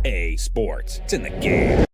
EA Sports. It's in the game.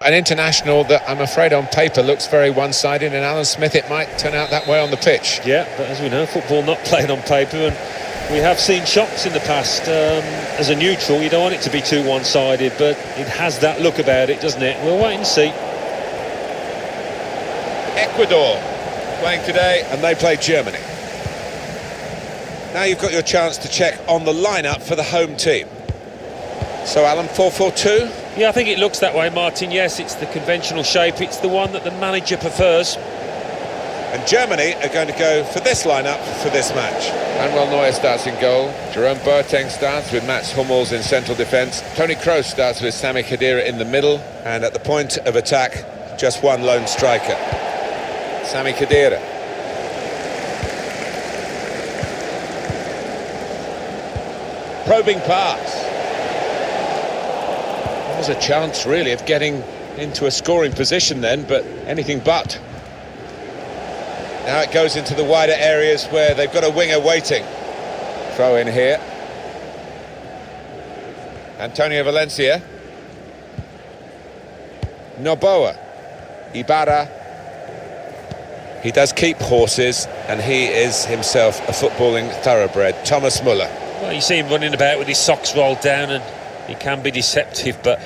An international that I'm afraid on paper looks very one-sided, and Alan Smith, it might turn out that way on the pitch. Yeah, but as we know, football not played on paper, and we have seen shocks in the past. As a neutral, you don't want it to be too one-sided, but it has that look about it, doesn't it? We'll wait and see. Ecuador playing today, and they play Germany. Now you've got your chance to check on the lineup for the home team. So Alan, 4-4-2? Yeah, I think it looks that way, Martin. Yes, it's the conventional shape. It's the one that the manager prefers. And Germany are going to go for this lineup for this match. Manuel Neuer starts in goal. Jerome Boateng starts with Mats Hummels in central defence. Toni Kroos starts with Sami Khedira in the middle. And at the point of attack, just one lone striker. Sami Khedira. Probing pass. There was a chance, really, of getting into a scoring position then, but anything but. Now it goes into the wider areas where they've got a winger waiting. Throw in here. Antonio Valencia. Noboa. Ibarra. He does keep horses, and he is himself a footballing thoroughbred. Thomas Muller. Well, you see him running about with his socks rolled down, and he can be deceptive, but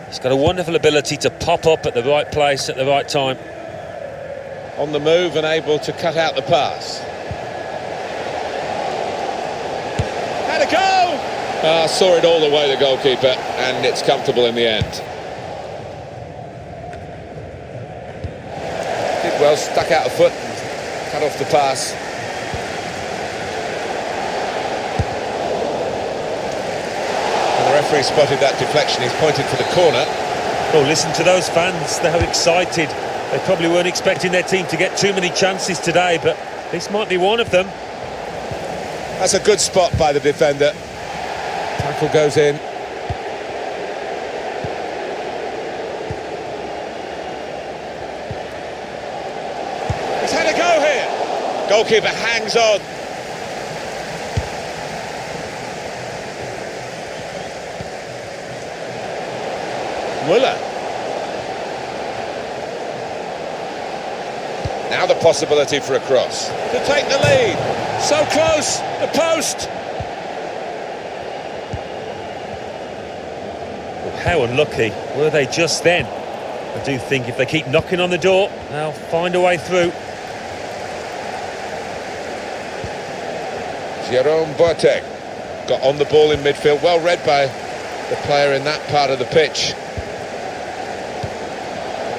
he's got a wonderful ability to pop up at the right place at the right time. On the move and able to cut out the pass. Had a go! Saw it all the way, the goalkeeper, and it's comfortable in the end. Did well, stuck out a foot and cut off the pass. And the referee spotted that deflection. He's pointed to the corner. Oh, listen to those fans. They're excited. They probably weren't expecting their team to get too many chances today, but this might be one of them. That's a good spot by the defender. Tackle goes in. He's had a go here. Goalkeeper hangs on. Muller. Now Now the possibility for a cross. To take the lead. So close. The post. How unlucky were they just then? I do think if they keep knocking on the door, they'll find a way through. Jerome Boateng got on the ball in midfield, well read by the player in that part of the pitch.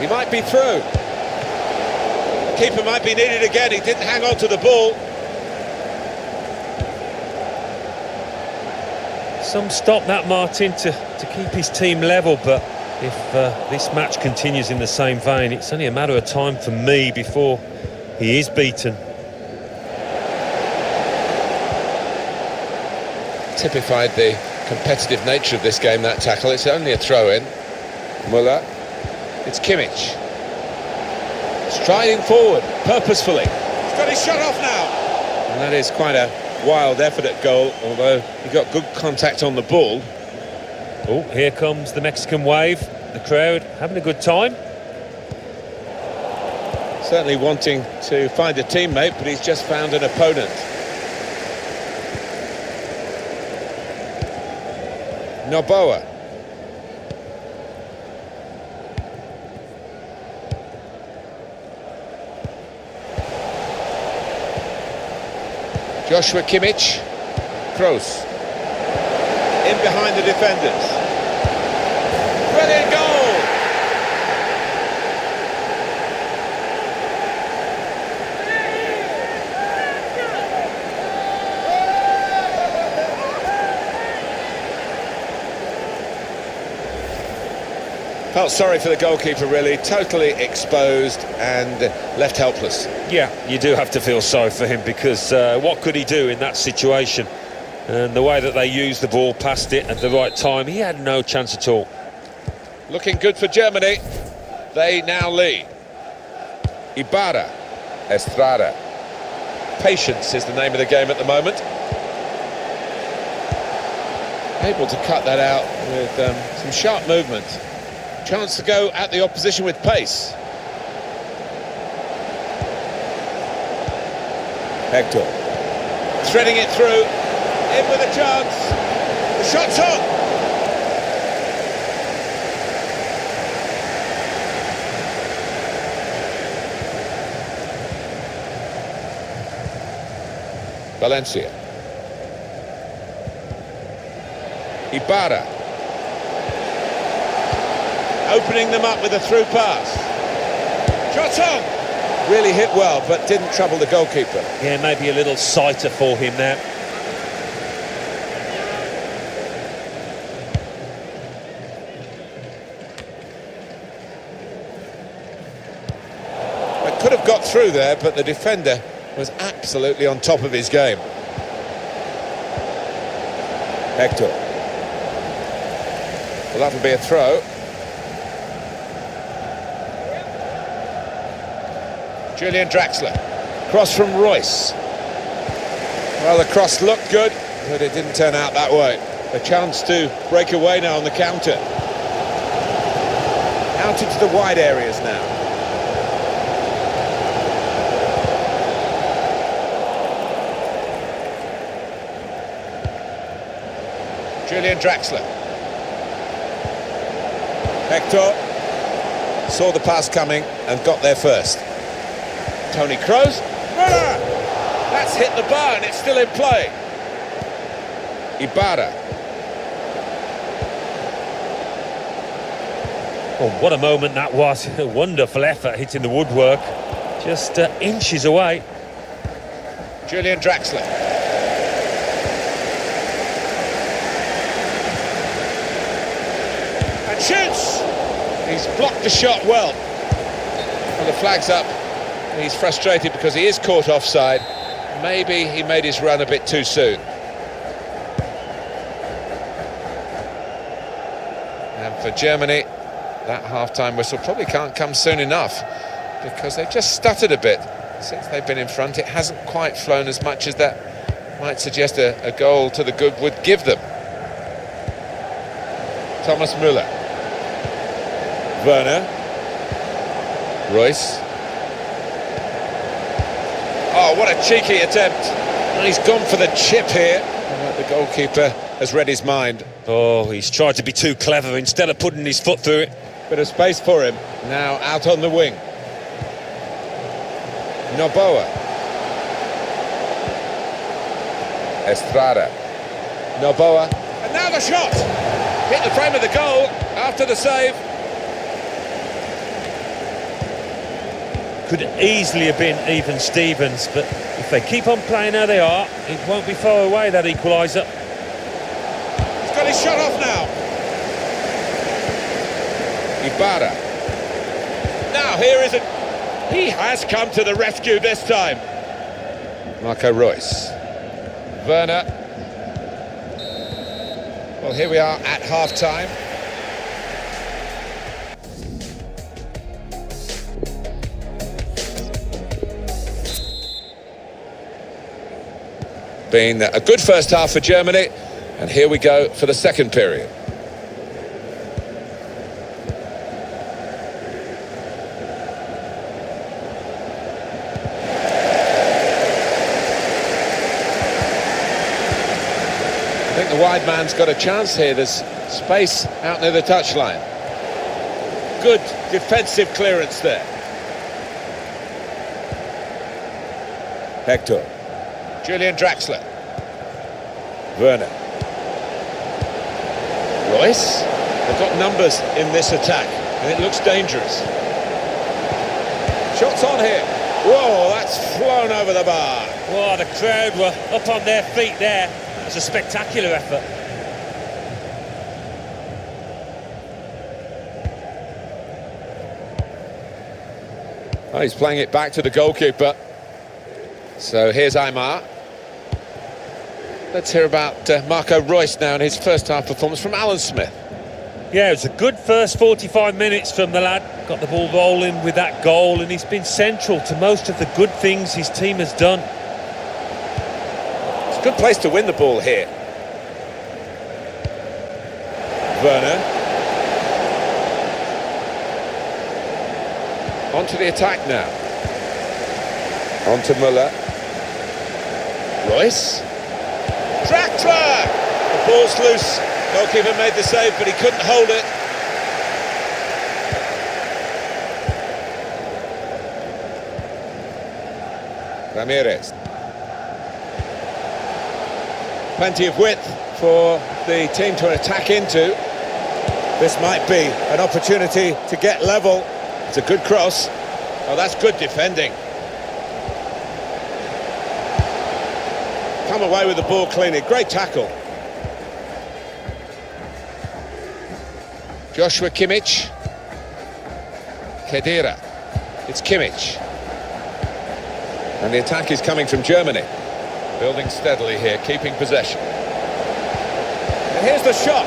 He might be through. The keeper might be needed again, he didn't hang on to the ball. Some stop that, Martin, to keep his team level, but if this match continues in the same vein, it's only a matter of time for me before he is beaten. Typified the competitive nature of this game, that tackle. It's only a throw-in. Muller. It's Kimmich. Striding forward, purposefully. He's got his shot off now. And that is quite a wild effort at goal, although he got good contact on the ball. Oh, here comes the Mexican wave. The crowd having a good time. Certainly wanting to find a teammate, but he's just found an opponent. Noboa. Joshua Kimmich. Kroos. In behind the defenders. Brilliant goal! Felt sorry for the goalkeeper, really, totally exposed and left helpless. Yeah, you do have to feel sorry for him, because what could he do in that situation? And the way that they used the ball, passed it at the right time, he had no chance at all. Looking good for Germany. They now lead. Ibarra. Estrada. Patience is the name of the game at the moment. Able to cut that out with some sharp movement. Chance to go at the opposition with pace. Hector. Threading it through. In with a chance. The shot's on. Valencia. Ibarra. Opening them up with a through pass. Shot on! Really hit well, but didn't trouble the goalkeeper. Yeah, maybe a little sighter for him now. It could have got through there, but the defender was absolutely on top of his game. Hector. Well, that'll be a throw. Julian Draxler. Cross from Royce. Well, the cross looked good, but it didn't turn out that way. A chance to break away now on the counter. Out into the wide areas now. Julian Draxler. Hector saw the pass coming and got there first. Toni Kroos. Muller! That's hit the bar and it's still in play. Ibarra. Oh, what a moment that was. A wonderful effort hitting the woodwork. Just inches away. Julian Draxler. And shoots! He's blocked the shot well. Well, the flag's up. He's frustrated because he is caught offside. Maybe he made his run a bit too soon. And for Germany, that half-time whistle probably can't come soon enough, because they've just stuttered a bit since they've been in front. It hasn't quite flown as much as that might suggest a goal to the good would give them. Thomas Müller. Werner. Royce. Oh, what a cheeky attempt. And he's gone for the chip here. And the goalkeeper has read his mind. Oh, he's tried to be too clever instead of putting his foot through it. Bit of space for him. Now out on the wing. Noboa. Estrada. Noboa. And now the shot! Hit the frame of the goal after the save. Could easily have been even Stevens, but if they keep on playing how they are, it won't be far away, that equaliser. He's got his shot off now. Ibarra. Now here is it. He has come to the rescue this time. Marco Reus. Werner. Well, here we are at half-time. Been a good first half for Germany, and here we go for the second period. I think the wide man's got a chance here. There's space out near the touchline. Good defensive clearance there. Hector. Julian Draxler. Werner. Reus. They've got numbers in this attack, and it looks dangerous. Shots on here. Whoa, that's flown over the bar. Oh, the crowd were up on their feet there. It was a spectacular effort. Oh, he's playing it back to the goalkeeper. So here's Aymar. Let's hear about Marco Reus now and his first half performance from Alan Smith. Yeah, it was a good first 45 minutes from the lad. Got the ball rolling with that goal, and he's been central to most of the good things his team has done. It's a good place to win the ball here. Werner. On to the attack now. On to Müller. Reus. Draxler! The ball's loose. Goalkeeper made the save, but he couldn't hold it. Ramirez. Plenty of width for the team to attack into. This might be an opportunity to get level. It's a good cross. Oh, that's good defending. Come away with the ball cleanly. Great tackle. Joshua Kimmich. Khedira. It's Kimmich. And the attack is coming from Germany. Building steadily here, keeping possession. And here's the shot.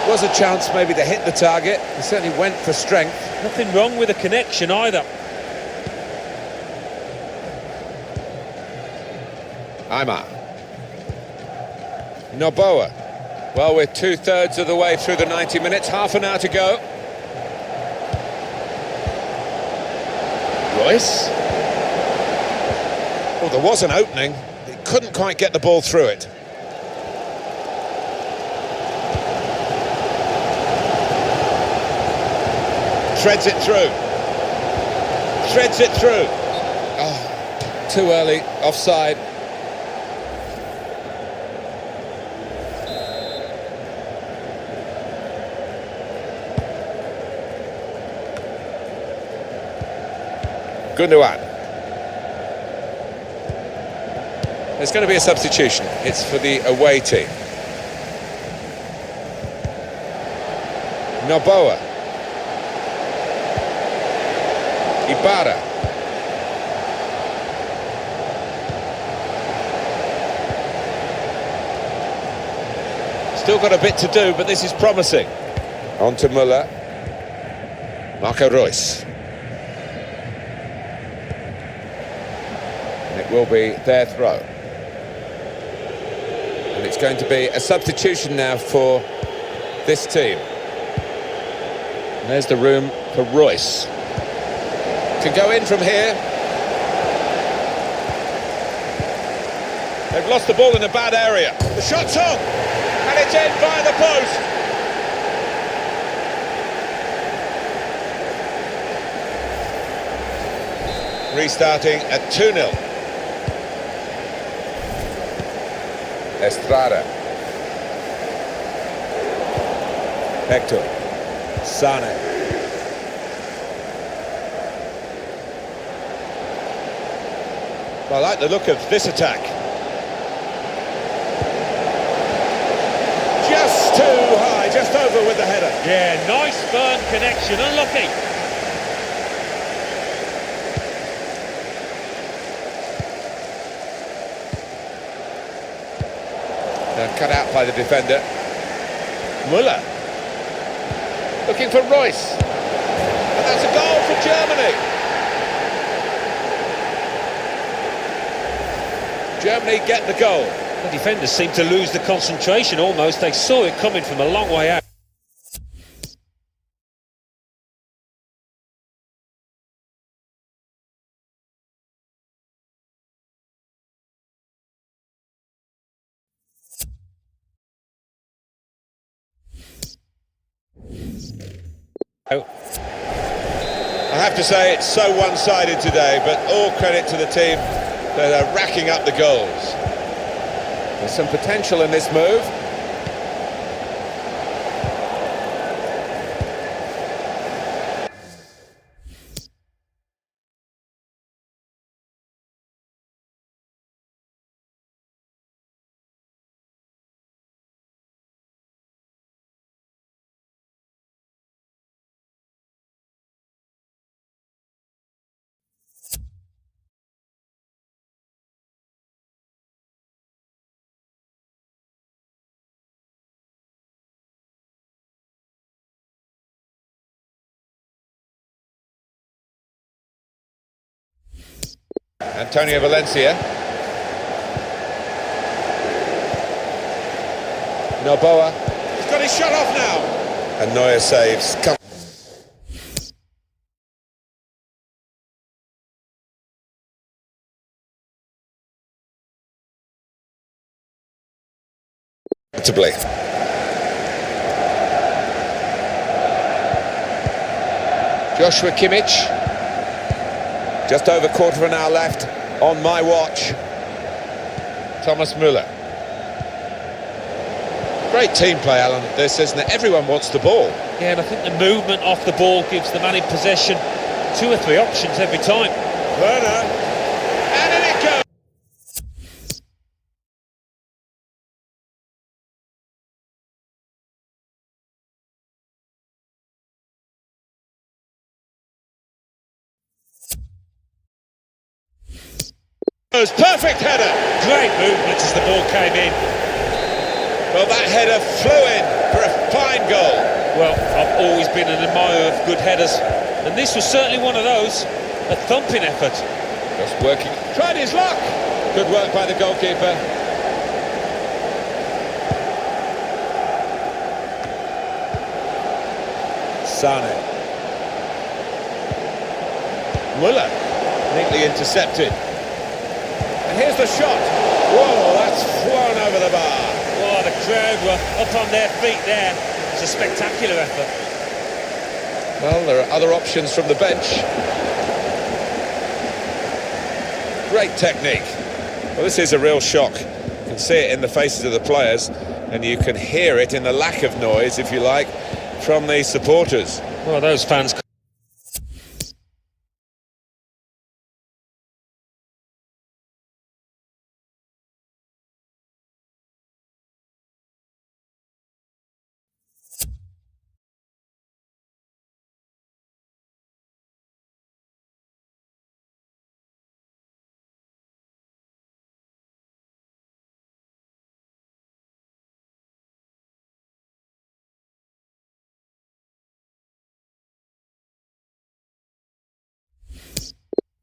Was a chance maybe to hit the target. He certainly went for strength. Nothing wrong with the connection either. Aymar. Noboa. Well, we're 2/3 of the way through the 90 minutes, half an hour to go. Reus. Well, there was an opening. He couldn't quite get the ball through it. Threads it through. Threads it through. Oh, too early, offside. Gundogan. There's going to be a substitution. It's for the away team. Noboa. Ibarra. Still got a bit to do, but this is promising. On to Müller. Marco Reus. It will be their throw. And it's going to be a substitution now for this team. And there's the room for Reus. Can go in from here. They've lost the ball in a bad area. The shot's on, and it's in by the post. Restarting at 2-0. Estrada. Hector. Sane. I like the look of this attack. Just too high, just over with the header. Yeah, nice firm connection, unlucky. Cut out by the defender. Müller. Looking for Royce. And that's a goal for Germany. Germany get the goal. The defenders seem to lose the concentration almost. They saw it coming from a long way out. I have to say it's so one-sided today, but all credit to the team that are racking up the goals. There's some potential in this move. Antonio Valencia. Noboa. He's got his shot off now. And Neuer saves. Comfortably. Joshua Kimmich. Just over quarter of an hour left on my watch. Thomas Müller. Great team play, Alan, this, isn't it? Everyone wants the ball. Yeah, and I think the movement off the ball gives the man in possession 2 or 3 options every time. Werner. And in it goes. Perfect header. Great movement as the ball came in. Well, that header flew in for a fine goal. Well, I've always been an admirer of good headers, and this was certainly one of those. A thumping effort. Just working. Tried his luck. Good work by the goalkeeper. Sane. Müller. Neatly intercepted. Here's the shot. Whoa, that's flown over the bar. Oh, the crowd were up on their feet there. It's a spectacular effort. Well, there are other options from the bench. Great technique. Well, this is a real shock. You can see it in the faces of the players, and you can hear it in the lack of noise, if you like, from the supporters. Well, those fans...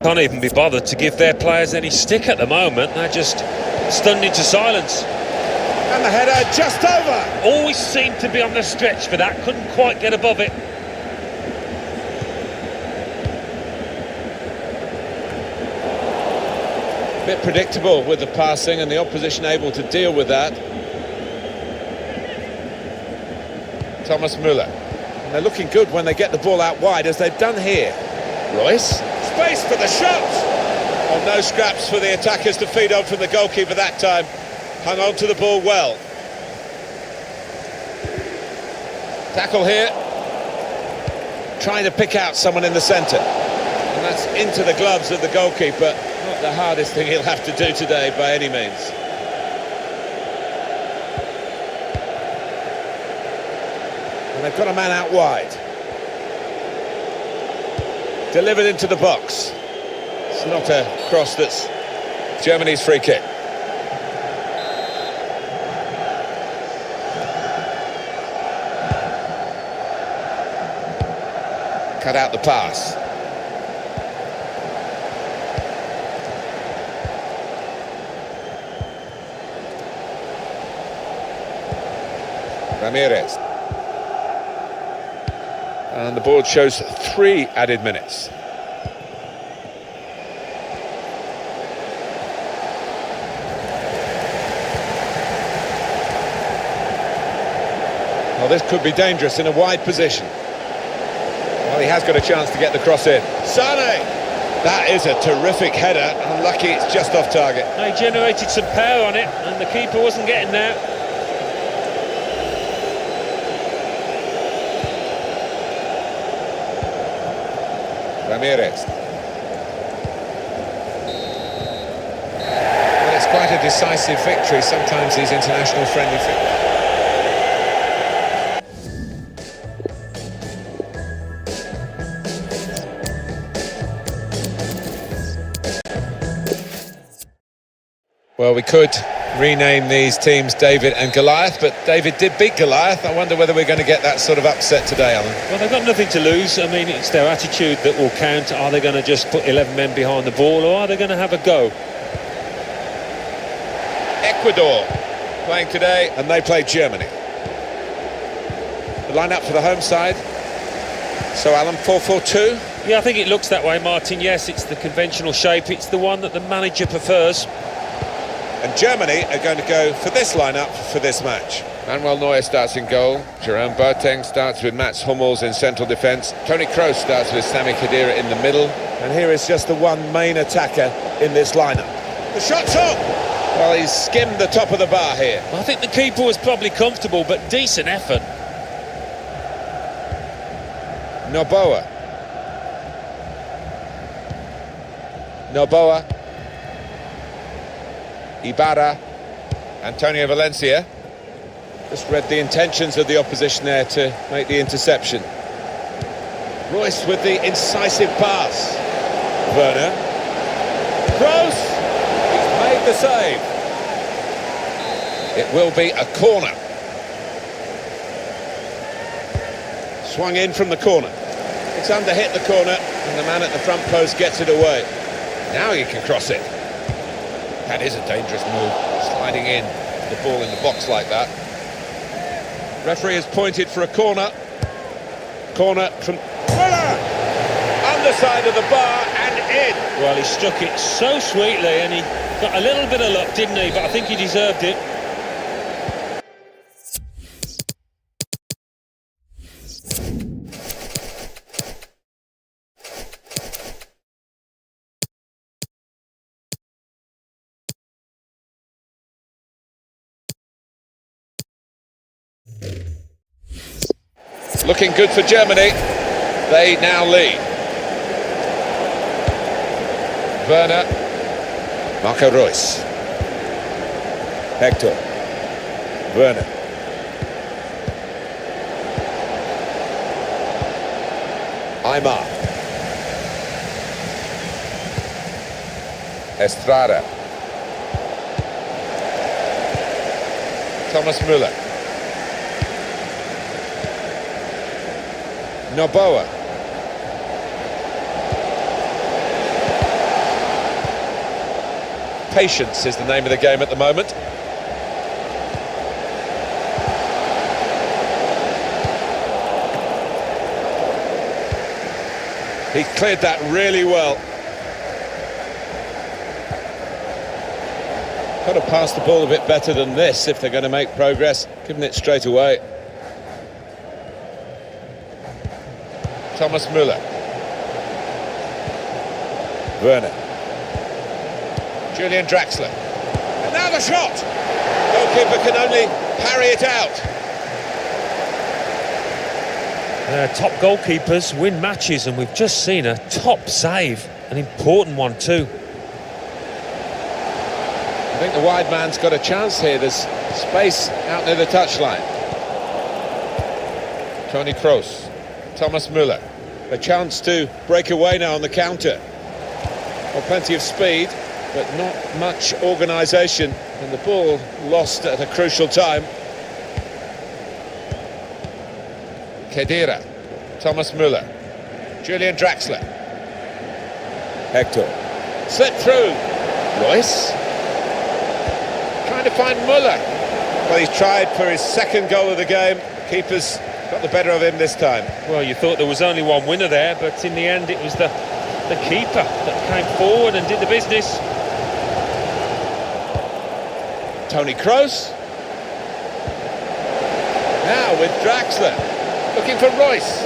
can't even be bothered to give their players any stick at the moment. They're just stunned into silence. And the header just over. Always seemed to be on the stretch for that, couldn't quite get above it. Bit predictable with the passing and the opposition able to deal with that. Thomas Müller. And they're looking good when they get the ball out wide, as they've done here. Royce. Space for the shot! Oh, no scraps for the attackers to feed on from the goalkeeper that time. Hung on to the ball well. Tackle here. Trying to pick out someone in the centre. And that's into the gloves of the goalkeeper. Not the hardest thing he'll have to do today by any means. And they've got a man out wide. Delivered into the box. It's not a cross that's Germany's free kick. Cut out the pass. Ramirez. And the board shows 3 added minutes. Well, this could be dangerous in a wide position. Well, he has got a chance to get the cross in. Sane! That is a terrific header. Unlucky it's just off target. They generated some power on it, and the keeper wasn't getting that. Ramirez. Well, it's quite a decisive victory, sometimes these international friendly victories. Well, we could rename these teams David and Goliath, but David did beat Goliath. I wonder whether we're going to get that sort of upset today, Alan. Well, they've got nothing to lose. I mean, it's their attitude that will count. Are they going to just put 11 men behind the ball, or are they going to have a go? Ecuador playing today, and they play Germany. The line-up for the home side. So, Alan, 4-4-2? Yeah, I think it looks that way, Martin. Yes, it's the conventional shape. It's the one that the manager prefers. And Germany are going to go for this lineup for this match. Manuel Neuer starts in goal. Jerome Boateng starts with Mats Hummels in central defence. Toni Kroos starts with Sami Khedira in the middle. And here is just the one main attacker in this lineup. The shot's up! Well, he's skimmed the top of the bar here. I think the keeper was probably comfortable, but decent effort. Noboa. Ibarra, Antonio Valencia. Just read the intentions of the opposition there to make the interception. Royce with the incisive pass. Werner. Kroos! He's made the save. It will be a corner. Swung in from the corner. It's under-hit the corner, and the man at the front post gets it away. Now you can cross it. That is a dangerous move, sliding in the ball in the box like that. Referee has pointed for a corner. Corner from Müller! Underside of the bar and in. Well, he struck it so sweetly, and he got a little bit of luck, didn't he? But I think he deserved it. Looking good for Germany. They now lead. Werner. Marco Reus. Hector. Werner. Aymar. Estrada. Thomas Müller. Noboa. Patience is the name of the game at the moment. He cleared that really well. Got to pass the ball a bit better than this if they're going to make progress, giving it straight away. Thomas Müller. Werner. Julian Draxler. And now the shot! Goalkeeper can only parry it out. Top goalkeepers win matches, and we've just seen a top save, an important one too. I think the wide man's got a chance here. There's space out near the touchline. Toni Kroos. Thomas Müller. A chance to break away now on the counter. Well, plenty of speed, but not much organisation, and the ball lost at a crucial time. Khedira. Thomas Müller. Julian Draxler. Hector. Slipped through. Royce. Trying to find Müller. Well, he's tried for his second goal of the game. Keeper's got the better of him this time. Well, you thought there was only one winner there, but in the end it was the keeper that came forward and did the business. Toni Kroos. Now with Draxler. Looking for Royce.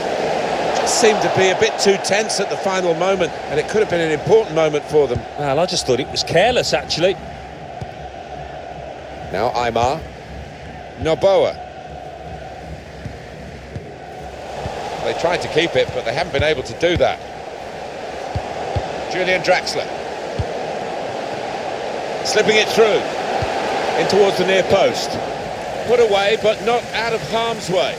Just seemed to be a bit too tense at the final moment, and it could have been an important moment for them. Well, I just thought it was careless, actually. Now Aymar. Noboa. They tried to keep it, but they haven't been able to do that. Julian Draxler. Slipping it through. In towards the near post. Put away, but not out of harm's way.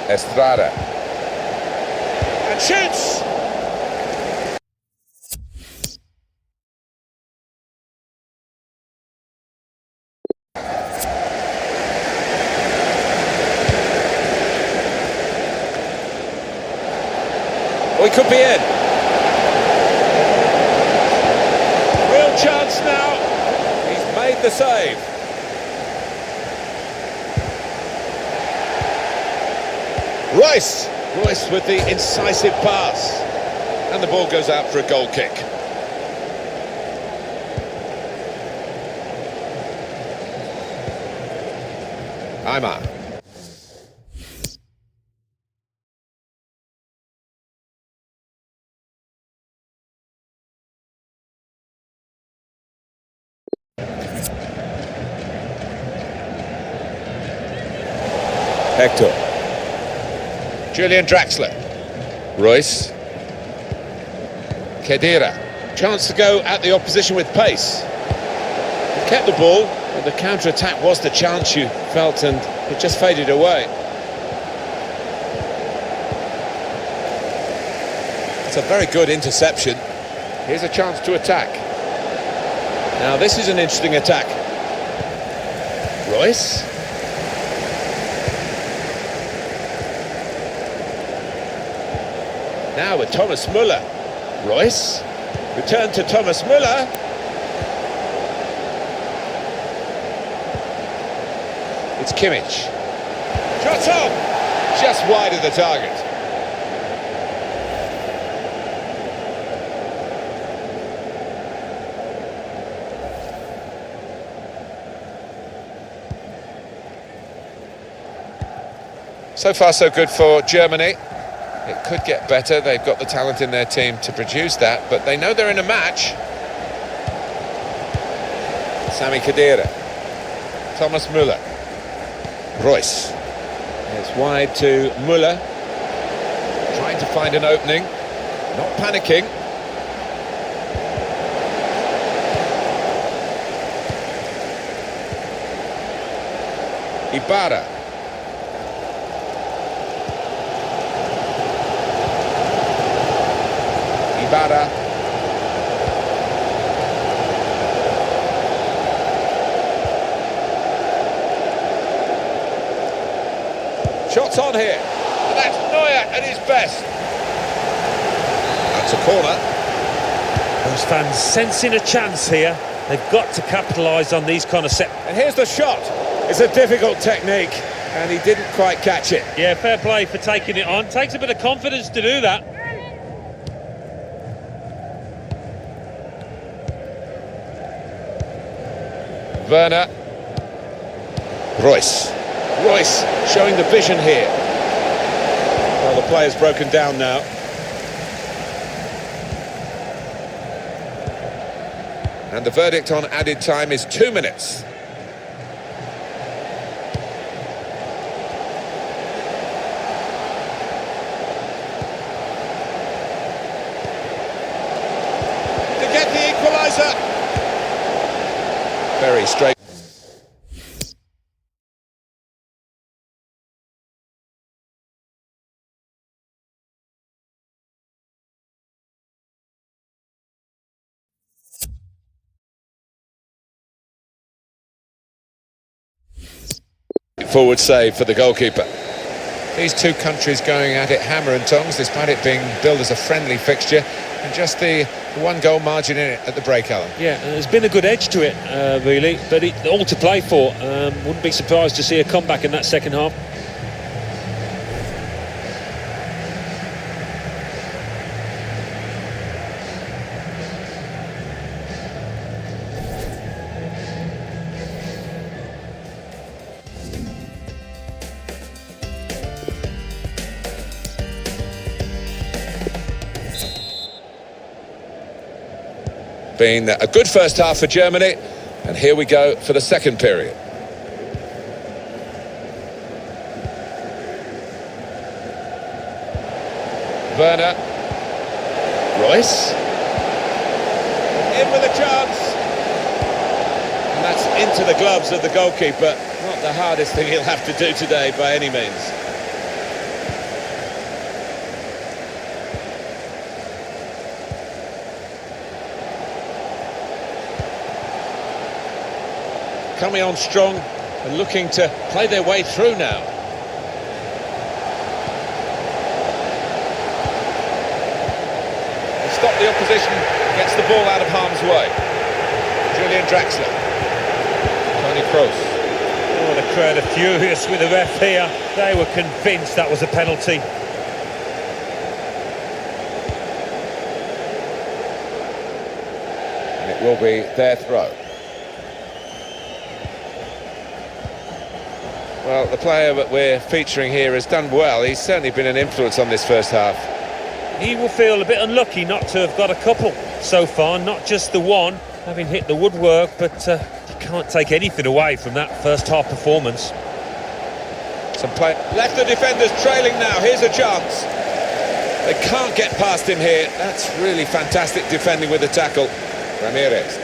Estrada. And shoots! We could be in. Real chance now. He's made the save. Royce with the incisive pass. And the ball goes out for a goal kick. Aymar. Hector. Julian Draxler. Royce. Khedira. Chance to go at the opposition with pace. He kept the ball, but the counter-attack was the chance you felt, and it just faded away. It's a very good interception. Here's a chance to attack. Now this is an interesting attack. Royce. Now with Thomas Müller. Royce. Return to Thomas Müller. It's Kimmich. Shots on! Just wide of the target. So far so good for Germany. It could get better. They've got the talent in their team to produce that, but they know they're in a match. Sami Khedira. Thomas Müller. Royce. It's wide to Müller. Trying to find an opening. Not panicking. Ibarra. Ibarra. Shots on here. And that's Neuer at his best. That's a corner. Those fans sensing a chance here. They've got to capitalise on these kind of set And here's the shot. It's a difficult technique, and he didn't quite catch it. Yeah, fair play for taking it on. Takes a bit of confidence to do that. Werner. Royce showing the vision here. Well, the player's broken down now. And the verdict on added time is 2 minutes. To get the equaliser. Very straight. Forward save for the goalkeeper. These two countries going at it hammer and tongs, despite it being billed as a friendly fixture, and just the one-goal margin in it at the break, Alan. Yeah, there's been a good edge to it, really, but all to play for. Wouldn't be surprised to see a comeback in that second half. Been a good first half for Germany, and here we go for the second period. Werner. Royce. In with a chance. And that's into the gloves of the goalkeeper. Not the hardest thing he'll have to do today by any means. Coming on strong and looking to play their way through now. They stop the opposition, gets the ball out of harm's way. Julian Draxler. Toni Kroos. Oh, the crowd are furious with the ref here. They were convinced that was a penalty. And it will be their throw. Well, the player that we're featuring here has done well. He's certainly been an influence on this first half. He will feel a bit unlucky not to have got a couple so far, not just the one, having hit the woodwork, but you can't take anything away from that first half performance. Some play left the defenders trailing now. Here's a chance. They can't get past him here. That's really fantastic defending with the tackle. Ramirez.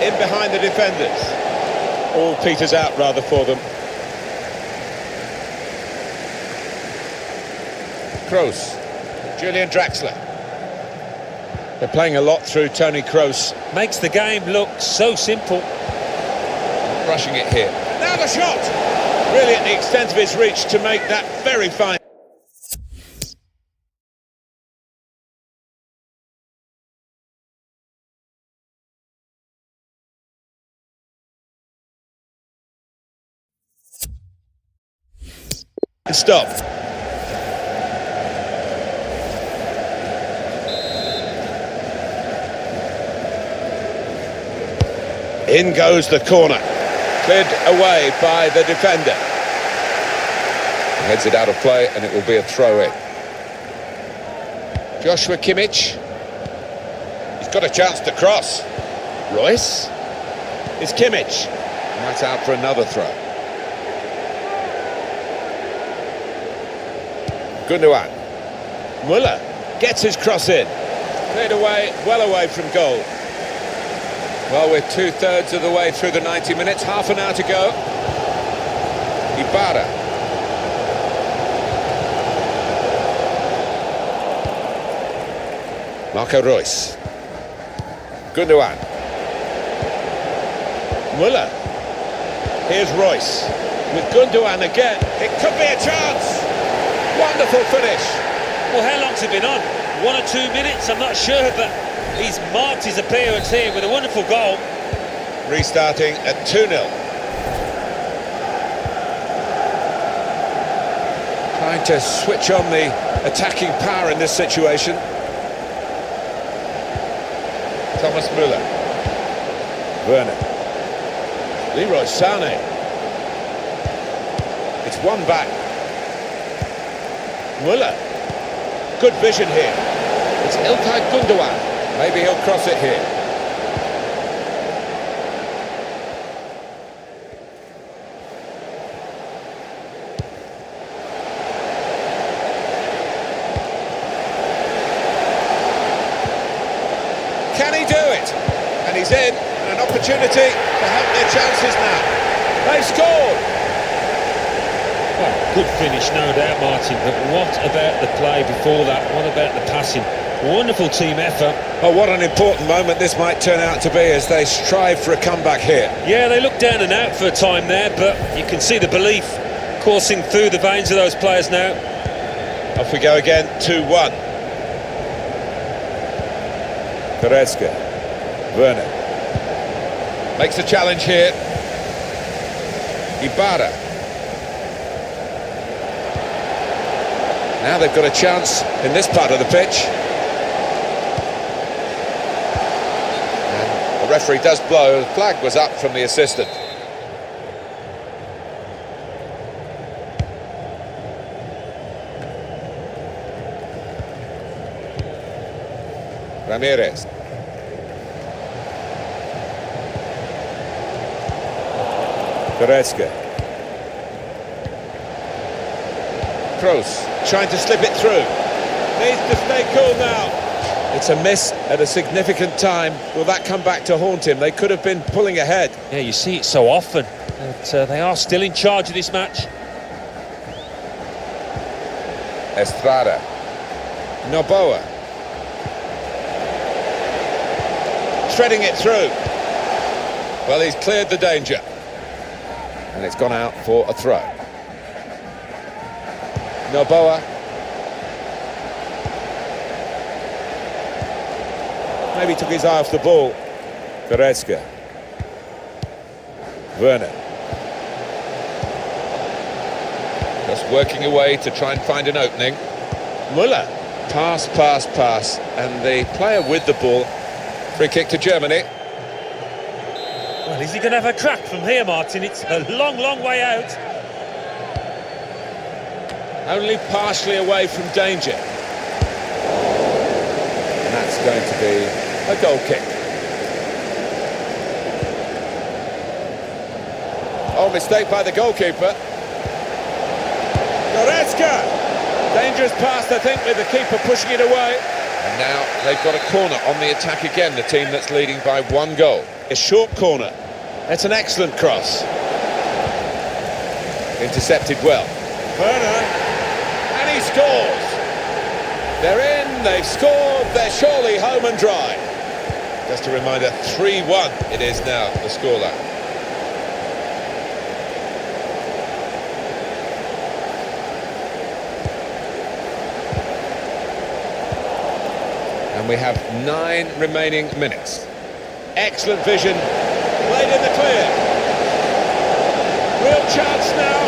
In behind the defenders. All peters out rather for them. Kroos. Julian Draxler. They're playing a lot through Toni Kroos. Makes the game look so simple. Rushing it here. Now the shot! Really at the extent of his reach to make that very fine. Stop. In goes the corner. Cleared away by the defender. He heads it out of play and it will be a throw-in. Joshua Kimmich. He's got a chance to cross. Royce. It's Kimmich. And that's out for another throw. Gundogan. Muller gets his cross in. Cleared away, well away from goal. Well, we're 2/3 of the way through the 90 minutes, half an hour to go. Ibarra. Marco Reus. Gundogan. Muller. Here's Royce. With Gundogan again. It could be a chance. Wonderful finish. Well, how long's it been on? 1 or 2 minutes? I'm not sure, but he's marked his appearance here with a wonderful goal. Restarting at 2-0. Trying to switch on the attacking power in this situation. Thomas Müller. Werner. Leroy Sané. It's one back. Müller. Good vision here. It's İlkay Gundogan. Maybe he'll cross it here. Can he do it? And he's in. An opportunity to help their chances now. They've scored. Well, good finish, no doubt, Martin, but what about the play before that? What about the passing? Wonderful team effort. Oh, what an important moment this might turn out to be as they strive for a comeback here. Yeah, they look down and out for a time there, but you can see the belief coursing through the veins of those players now. Off we go again, 2-1. Goretzka. Werner. Makes the challenge here. Ibarra. Now they've got a chance in this part of the pitch. And the referee does blow. The flag was up from the assistant. Ramirez. Goretzka. Kroos trying to slip it through. Needs to stay cool now. It's a miss at a significant time. Will that come back to haunt him? They could have been pulling ahead. Yeah, you see it so often. But they are still in charge of this match. Estrada. Noboa. Threading it through. Well, he's cleared the danger. And it's gone out for a throw. Noboa. Maybe took his eye off the ball. Goretzka. Werner. Just working away to try and find an opening. Müller. Pass, pass, pass. And the player with the ball. Free kick to Germany. Well, is he going to have a crack from here, Martin? It's a long, long way out. Only partially away from danger. And that's going to be a goal kick. Oh, mistake by the goalkeeper. Goretzka! Dangerous pass, I think, with the keeper pushing it away. And now they've got a corner on the attack again, the team that's leading by 1 goal. A short corner. That's an excellent cross. Intercepted well. Werner. And he scores. They're in, they've scored, they're surely home and dry. Just a reminder, 3-1 it is now, the scoreline. And we have 9 remaining minutes. Excellent vision, played in the clear. Real chance now.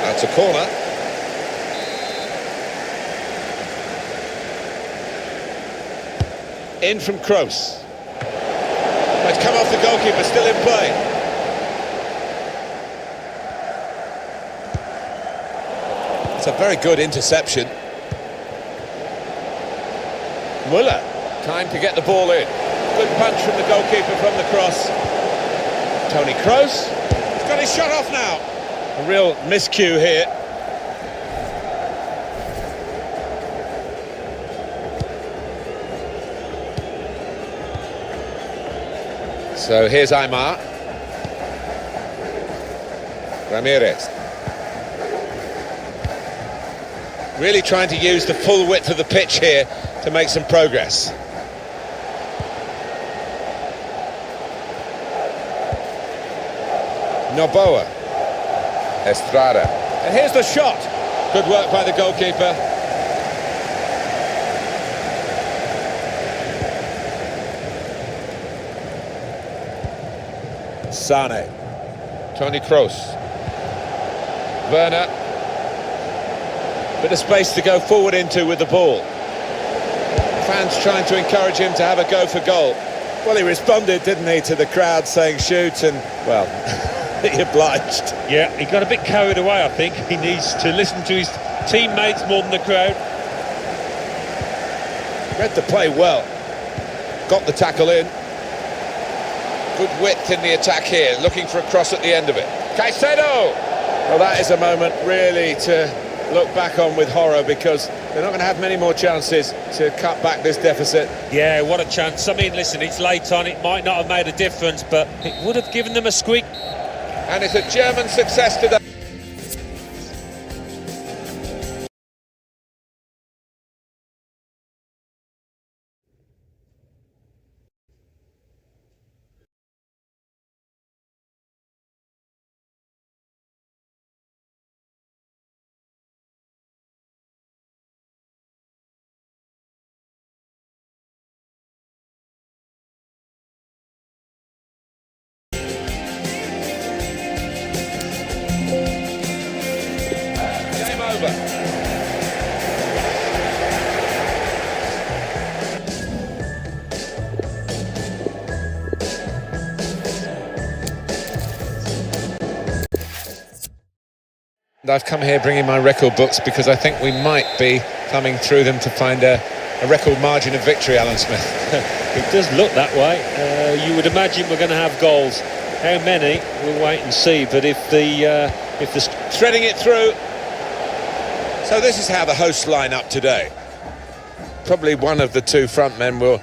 That's a corner. In from Kroos. It's come off the goalkeeper, still in play. It's a very good interception. Müller, time to get the ball in. Good punch from the goalkeeper from the cross. Toni Kroos, he's got his shot off now. A real miscue here. So here's Aymar. Ramirez. Really trying to use the full width of the pitch here to make some progress. Noboa. Estrada. And here's the shot. Good work by the goalkeeper. Sane. Toni Kroos. Werner. Bit of space to go forward into with the ball. Fans trying to encourage him to have a go for goal. Well, he responded, didn't he, to the crowd saying shoot, and, well, he obliged. Yeah, he got a bit carried away, I think. He needs to listen to his teammates more than the crowd. Read the play well. Got the tackle in. Good width in the attack here, looking for a cross at the end of it. Caicedo! Well, that is a moment really to look back on with horror, because they're not going to have many more chances to cut back this deficit. Yeah, what a chance. I mean, listen, it's late on, it might not have made a difference, but it would have given them a squeak. And it's a German success today. Game over. I've come here bringing my record books because I think we might be thumbing through them to find a record margin of victory, Alan Smith. It does look that way. You would imagine we're going to have goals. How many? We'll wait and see. But if the Threading it through. So this is how the hosts line up today. Probably one of the two front men will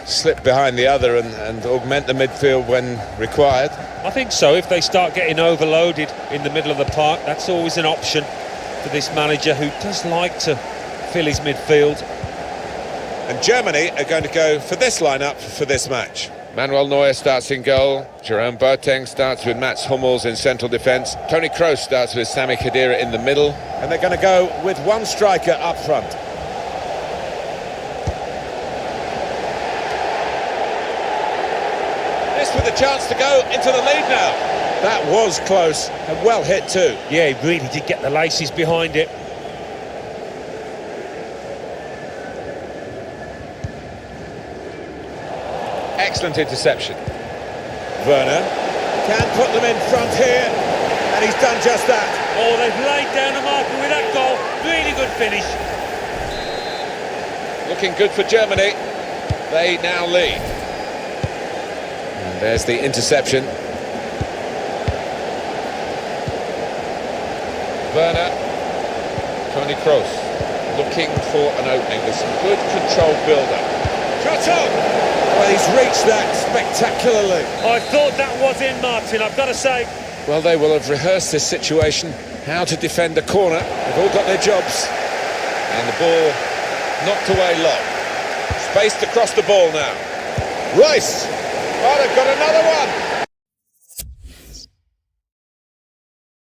slip behind the other and augment the midfield when required. I think so. If they start getting overloaded in the middle of the park, that's always an option for this manager, who does like to fill his midfield. And Germany are going to go for this lineup for this match. Manuel Neuer starts in goal. Jerome Boateng starts with Mats Hummels in central defence. Toni Kroos starts with Sami Khedira in the middle. And they're going to go with one striker up front. This with a chance to go into the lead now. That was close and well hit too. Yeah, he really did get the laces behind it. Excellent interception. Werner can put them in front here, and he's done just that. Oh, they've laid down a marker with that goal. Really good finish. Looking good for Germany. They now lead. And there's the interception. Werner. Toni Kroos looking for an opening with some good controlled build-up. Shot on! Well, he's reached that spectacularly. I thought that was in, Martin, I've got to say. Well, they will have rehearsed this situation, how to defend a corner. They've all got their jobs. And the ball knocked away low. Spaced across the ball now. Rice! Oh, they've got another one!